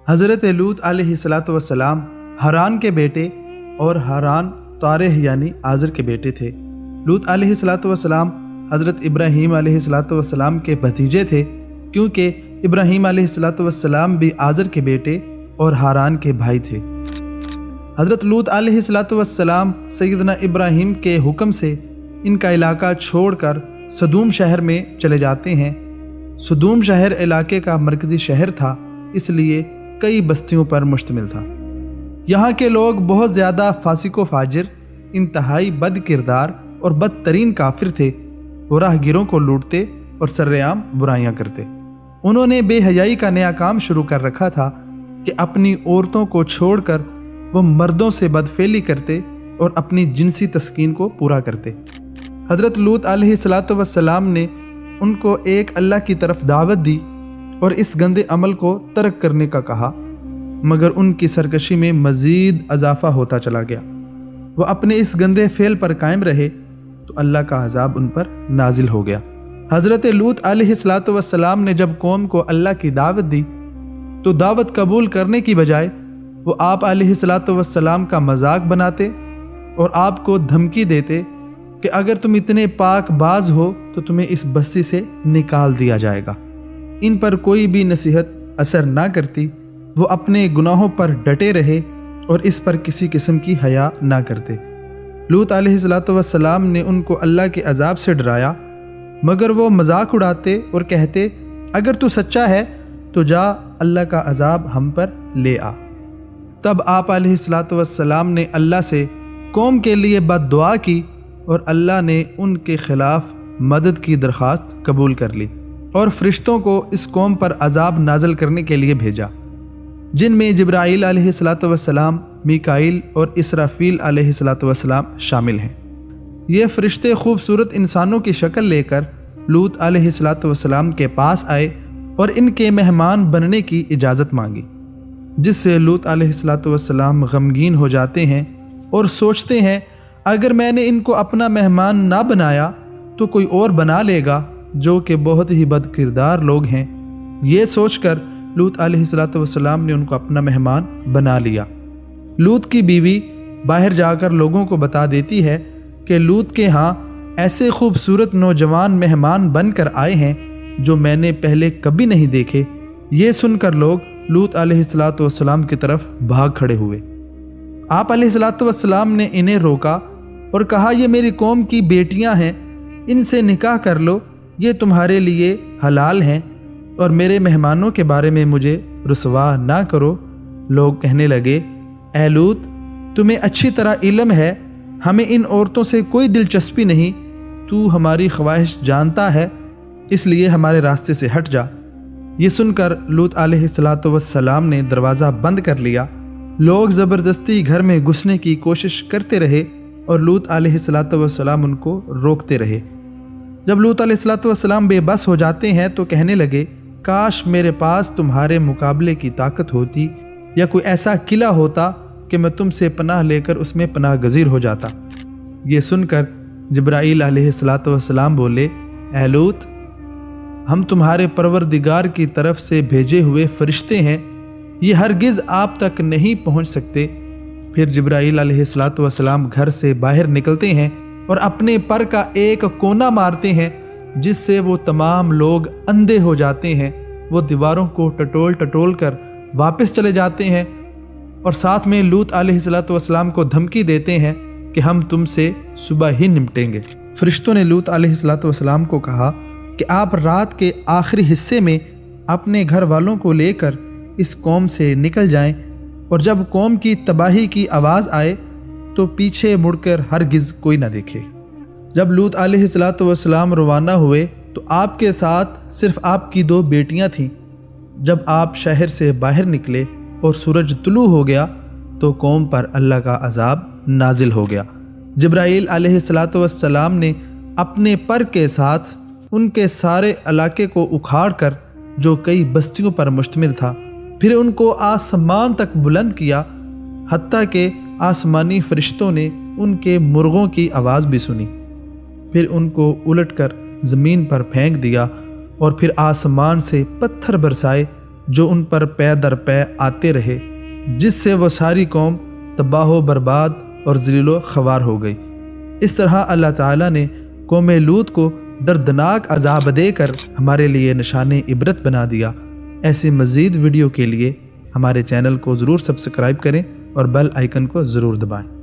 حضرت لوط علیہ حران کے بیٹے اور حران طارح یعنی آزر کے بیٹے تھے۔ لوط علیہ السلام حضرت ابراہیم علیہ السلام کے بھتیجے تھے، کیونکہ ابراہیم علیہ السلام بھی آزر کے بیٹے اور حران کے بھائی تھے۔ حضرت لوط علیہ السلام سیدنا ابراہیم کے حکم سے ان کا علاقہ چھوڑ کر سدوم شہر میں چلے جاتے ہیں۔ سدوم شہر علاقے کا مرکزی شہر تھا، اس لیے کئی بستیوں پر مشتمل تھا۔ یہاں کے لوگ بہت زیادہ فاسق و فاجر، انتہائی بد کردار اور بدترین کافر تھے۔ وہ راہ گیروں کو لوٹتے اور سرعام برائیاں کرتے۔ انہوں نے بے حیائی کا نیا کام شروع کر رکھا تھا کہ اپنی عورتوں کو چھوڑ کر وہ مردوں سے بدفعلی کرتے اور اپنی جنسی تسکین کو پورا کرتے۔ حضرت لوط علیہ السلام نے ان کو ایک اللہ کی طرف دعوت دی اور اس گندے عمل کو ترک کرنے کا کہا، مگر ان کی سرکشی میں مزید اضافہ ہوتا چلا گیا۔ وہ اپنے اس گندے فعل پر قائم رہے تو اللہ کا عذاب ان پر نازل ہو گیا۔ حضرت لوط علیہ السلام نے جب قوم کو اللہ کی دعوت دی تو دعوت قبول کرنے کی بجائے وہ آپ علیہ السلام کا مذاق بناتے اور آپ کو دھمکی دیتے کہ اگر تم اتنے پاک باز ہو تو تمہیں اس بستی سے نکال دیا جائے گا۔ ان پر کوئی بھی نصیحت اثر نہ کرتی، وہ اپنے گناہوں پر ڈٹے رہے اور اس پر کسی قسم کی حیا نہ کرتے۔ لوط علیہ السلام نے ان کو اللہ کے عذاب سے ڈرایا، مگر وہ مذاق اڑاتے اور کہتے اگر تو سچا ہے تو جا اللہ کا عذاب ہم پر لے آ۔ تب آپ علیہ السلام نے اللہ سے قوم کے لیے بد دعا کی اور اللہ نے ان کے خلاف مدد کی درخواست قبول کر لی اور فرشتوں کو اس قوم پر عذاب نازل کرنے کے لیے بھیجا، جن میں جبرائیل علیہ السلام، میکائیل اور اسرافیل علیہ السلام شامل ہیں۔ یہ فرشتے خوبصورت انسانوں کی شکل لے کر لوط علیہ السلام کے پاس آئے اور ان کے مہمان بننے کی اجازت مانگی، جس سے لوط علیہ السلام غمگین ہو جاتے ہیں اور سوچتے ہیں اگر میں نے ان کو اپنا مہمان نہ بنایا تو کوئی اور بنا لے گا جو کہ بہت ہی بد کردار لوگ ہیں۔ یہ سوچ کر لوط علیہ السلام نے ان کو اپنا مہمان بنا لیا۔ لوط کی بیوی باہر جا کر لوگوں کو بتا دیتی ہے کہ لوط کے ہاں ایسے خوبصورت نوجوان مہمان بن کر آئے ہیں جو میں نے پہلے کبھی نہیں دیکھے۔ یہ سن کر لوگ لوط علیہ السلام کی طرف بھاگ کھڑے ہوئے۔ آپ علیہ السلام نے انہیں روکا اور کہا یہ میری قوم کی بیٹیاں ہیں، ان سے نکاح کر لو، یہ تمہارے لیے حلال ہیں، اور میرے مہمانوں کے بارے میں مجھے رسوا نہ کرو۔ لوگ کہنے لگے اے لوط، تمہیں اچھی طرح علم ہے ہمیں ان عورتوں سے کوئی دلچسپی نہیں، تو ہماری خواہش جانتا ہے، اس لیے ہمارے راستے سے ہٹ جا۔ یہ سن کر لوط علیہ السلام نے دروازہ بند کر لیا۔ لوگ زبردستی گھر میں گھسنے کی کوشش کرتے رہے اور لوط علیہ السلام ان کو روکتے رہے۔ جب لوط علیہ السلام بے بس ہو جاتے ہیں تو کہنے لگے کاش میرے پاس تمہارے مقابلے کی طاقت ہوتی یا کوئی ایسا قلعہ ہوتا کہ میں تم سے پناہ لے کر اس میں پناہ گزیر ہو جاتا۔ یہ سن کر جبرائیل علیہ السلام بولے اے لوط، ہم تمہارے پروردگار کی طرف سے بھیجے ہوئے فرشتے ہیں، یہ ہرگز آپ تک نہیں پہنچ سکتے۔ پھر جبرائیل علیہ السلام گھر سے باہر نکلتے ہیں اور اپنے پر کا ایک کونا مارتے ہیں جس سے وہ تمام لوگ اندھے ہو جاتے ہیں۔ وہ دیواروں کو ٹٹول ٹٹول کر واپس چلے جاتے ہیں اور ساتھ میں لوط علیہ السلام کو دھمکی دیتے ہیں کہ ہم تم سے صبح ہی نمٹیں گے۔ فرشتوں نے لوط علیہ السلام کو کہا کہ آپ رات کے آخری حصے میں اپنے گھر والوں کو لے کر اس قوم سے نکل جائیں، اور جب قوم کی تباہی کی آواز آئے تو پیچھے مڑ کر ہرگز کوئی نہ دیکھے۔ جب لوط علیہ السلام روانہ ہوئے تو آپ کے ساتھ صرف آپ کی 2 بیٹیاں تھیں۔ جب آپ شہر سے باہر نکلے اور سورج طلوع ہو گیا تو قوم پر اللہ کا عذاب نازل ہو گیا۔ جبرائیل علیہ السلام نے اپنے پر کے ساتھ ان کے سارے علاقے کو اکھاڑ کر جو کئی بستیوں پر مشتمل تھا، پھر ان کو آسمان تک بلند کیا، حتیٰ کہ آسمانی فرشتوں نے ان کے مرغوں کی آواز بھی سنی۔ پھر ان کو الٹ کر زمین پر پھینک دیا اور پھر آسمان سے پتھر برسائے جو ان پر پے در پے آتے رہے، جس سے وہ ساری قوم تباہ و برباد اور ذلیل و خوار ہو گئی۔ اس طرح اللہ تعالیٰ نے قوم لوط کو دردناک عذاب دے کر ہمارے لیے نشان عبرت بنا دیا۔ ایسی مزید ویڈیو کے لیے ہمارے چینل کو ضرور سبسکرائب کریں اور بیل آئیکن کو ضرور دبائیں۔